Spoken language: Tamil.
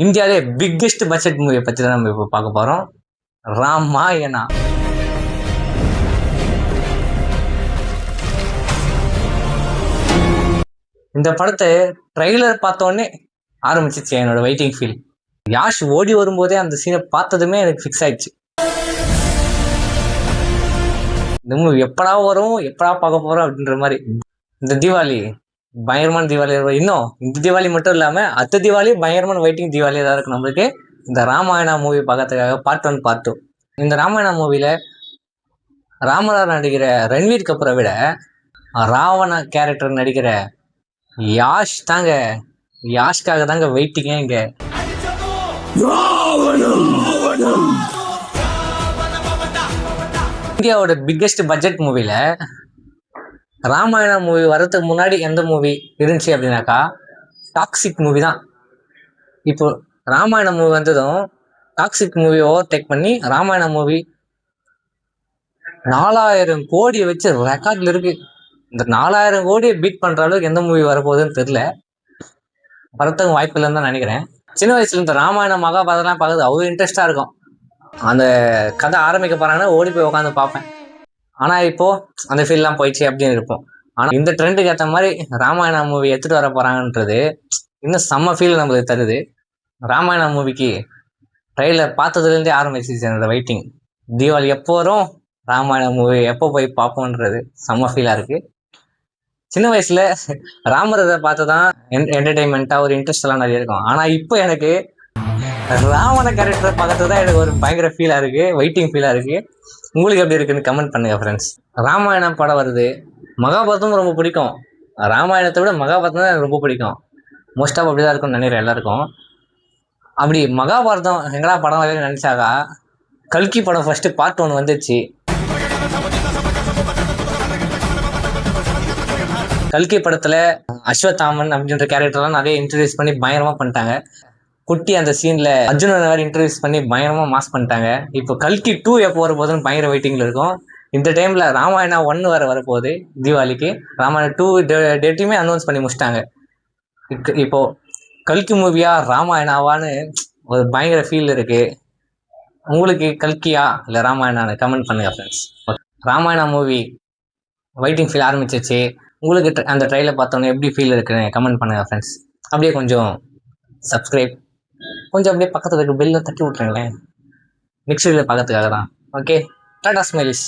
இந்தியாவிலே பிக்கெஸ்ட் பட்ஜெட் மூவியை பற்றி தான் நம்ம இப்போ பார்க்க போகிறோம். ராமாயணா. இந்த படத்தை ட்ரெய்லர் பார்த்தோன்னே ஆரம்பிச்சிச்சு என்னோட வெயிட்டிங் ஃபீல். யாஷ் ஓடி வரும்போதே அந்த சீனை பார்த்ததுமே எனக்கு ஃபிக்ஸ் ஆயிடுச்சு. இந்த மூவி எப்படா வரும், எப்படா பார்க்க போகிறோம் அப்படின்ற மாதிரி. இந்த தீபாவளி பயங்கரமான தீபாவளி. இன்னும் இந்த தீபாவளி மட்டும் இல்லாமல் அடுத்த தீபாவளி பயங்கரமான வெயிட்டிங் தீபாவளியாக தான் இருக்கும் நம்மளுக்கு. இந்த ராமாயணா மூவி பார்க்கறதுக்காக பார்ட் 1 பார்ட் 2. இந்த ராமாயணா மூவியில் ராமரார் நடிக்கிற ரன்வீர் கபூரை விட ராவண கேரக்டர் நடிக்கிற யாஷ் தாங்க, யாஷ்காக தாங்க வெயிட்டிங்க இங்க. இந்தியாவோட பிக்கெஸ்ட் பட்ஜெட் மூவில ராமாயணா மூவி வர்றதுக்கு முன்னாடி எந்த மூவி இருந்துச்சு அப்படின்னாக்கா டாக்ஸிக் மூவி தான். இப்போ ராமாயண மூவி வந்ததும் டாக்ஸிக் மூவி ஓவர்டேக் பண்ணி ராமாயண மூவி 4000 கோடியை வச்சு ரெக்கார்ட்ல இருக்கு. இந்த 4000 கோடியை பீட் பண்ற அளவுக்கு எந்த மூவி வரப்போகுதுன்னு தெரியல. வரத்துக்கு வாய்ப்பு இல்லைன்னு தான் நினைக்கிறேன். சின்ன வயசுல இந்த ராமாயணம் மகாபாரதம்லாம் பார்க்குறது அவ்வளோ இன்ட்ரெஸ்டா இருக்கும். அந்த கதை ஆரம்பிக்க போறாங்கன்னா ஓடி போய் உட்காந்து பார்ப்பேன். ஆனா இப்போ அந்த ஃபீல்லாம் போயிடுச்சு அப்படின்னு இருப்போம். ஆனா இந்த ட்ரெண்டுக்கு ஏற்ற மாதிரி ராமாயணா மூவி எடுத்துட்டு வர போறாங்கன்றது இன்னும் செம்ம ஃபீல் நம்மளுக்கு தருது. ராமாயணா மூவிக்கு ட்ரெயிலர் பார்த்ததுலேருந்தே ஆரம்பிச்சிச்சு என்னோட வெயிட்டிங். தீபாவளி எப்போ வரும், ராமாயண மூவி எப்போ போய் பார்ப்போன்றது செம்ம ஃபீலாக இருக்குது. சின்ன வயசில் ராமரதை பார்த்து தான் என்டர்டெயின்மெண்ட்டாக ஒரு இன்ட்ரெஸ்டெல்லாம் நிறைய இருக்கும். ஆனால் இப்போ எனக்கு ராவண கேரக்டரை பார்க்கறது தான் எனக்கு ஒரு பயங்கர ஃபீலாக இருக்குது, வெயிட்டிங் ஃபீலாக இருக்குது. உங்களுக்கு எப்படி இருக்குன்னு கமெண்ட் பண்ணுங்கள் ஃப்ரெண்ட்ஸ். ராமாயணம் படம் வருது, மகாபாரதமும் ரொம்ப பிடிக்கும். ராமாயணத்தை விட மகாபாரதம் தான் எனக்கு ரொம்ப பிடிக்கும். மோஸ்ட் ஆஃப் அப்படி தான் இருக்கும்னு நினைக்கிறேன் எல்லாருக்கும். அப்படி மகாபாரதம் எங்கடா படம் வரலன்னு நினச்சாக்கா கல்கி படம் ஃபர்ஸ்ட் பார்ட் 1 வந்துச்சு. கல்கி படத்தில் அஸ்வத்தாமன் அப்படின்ற கேரக்டர்லாம் நிறைய இன்ட்ரடியூஸ் பண்ணி பயங்கரமாக பண்ணிட்டாங்க. குட்டி அந்த சீனில் அர்ஜுனனை வேறு இன்ட்ரடியூஸ் பண்ணி பயங்கரமாக மாஸ் பண்ணிட்டாங்க. இப்போ கல்கி 2 எப்போ வரப்போகுதுன்னு பயங்கர வெயிட்டிங்கில் இருக்கும். இந்த டைமில் ராமாயணா 1 வரப்போகுது தீபாவளிக்கு. ராமாயணா 2 டேட்டையுமே அனௌன்ஸ் பண்ணி முடிச்சிட்டாங்க. இப்போ கல்கி மூவியா ராமாயணாவான்னு ஒரு பயங்கர ஃபீல் இருக்கு. உங்களுக்கு கல்கியா இல்லை ராமாயணான்னு கமெண்ட் பண்ணுங்க friends. Ramayana movie waiting feel ஆரம்பிச்சிச்சு. உங்களுக்கு அந்த ட்ரெயிலர் பார்த்தோன்னே எப்படி ஃபீல் இருக்குன்னு கமெண்ட் பண்ணுங்க ஃப்ரெண்ட்ஸ். அப்படியே கொஞ்சம் சப்ஸ்கிரைப், கொஞ்சம் அப்படியே பக்கத்தில் இருக்க பெல்லை தட்டி விட்ருங்களேன். நெக்ஸ்ட் வீடியோ பார்க்கறதுக்காக தான். Okay, Tata smiles.